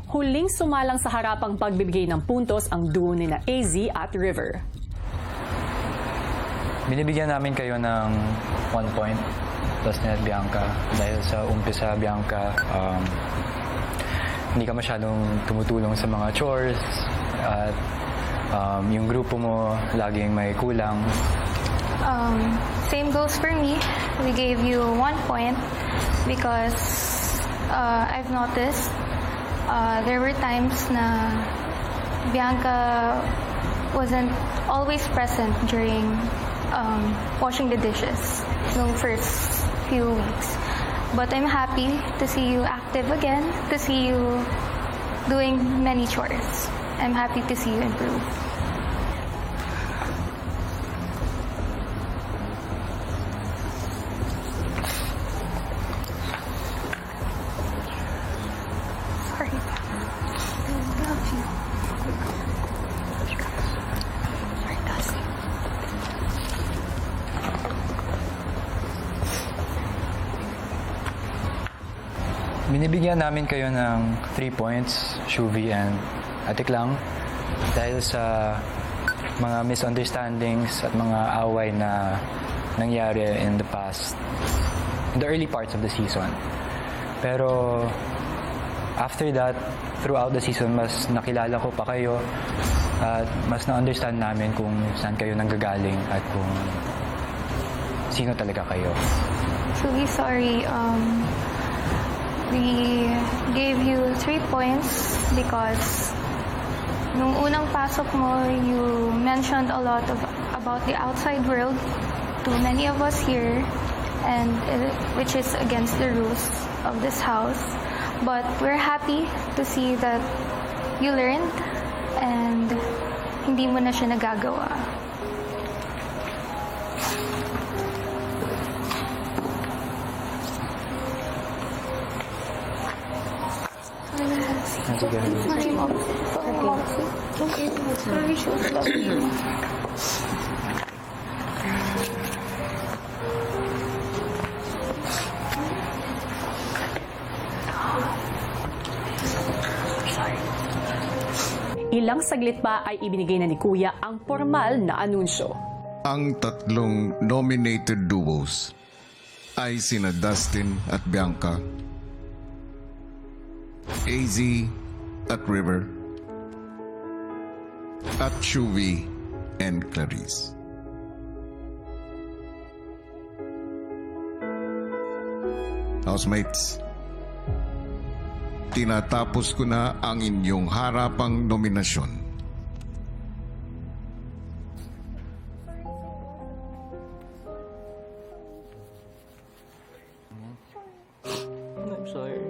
Huling sumalang sa harapang pagbibigay ng puntos ang duo ni na AZ at River. Binibigyan namin kayo ng 1 point plus ni Bianca dahil sa umpisa, Bianca, hindi ka masyadong tumutulong sa mga chores at yung grupo mo laging may kulang. Same goes for me. We gave you 1 point because I've noticed there were times na Bianca wasn't always present during washing the dishes nung first few weeks. But I'm happy to see you active again, to see you doing many chores. I'm happy to see you improve. Sorry. I love you. Sorry, Cassie. Binibigyan namin kayo ng 3 points, Shuvi and Atik lang, dahil sa mga misunderstandings at mga away na nangyari in the past, in the early parts of the season. Pero after that, throughout the season, mas nakilala ko pa kayo at mas na-understand namin kung saan kayo nanggagaling at kung sino talaga kayo. Truly sorry. We gave you 3 points because nung unang pasok mo, you mentioned a lot about the outside world to many of us here, and which is against the rules of this house. But we're happy to see that you learned and hindi mo na siya nagagawa. Sorry, Mom. Sorry, she was loving you. Ilang saglit pa ay ibinigay na ni Kuya ang formal na anunsyo. Ang tatlong nominated duos ay sina Dustin at Bianca, AZ at River, at Shuvi and Clarice. Housemates, tinatapos ko na ang inyong harapang nominasyon. I'm sorry.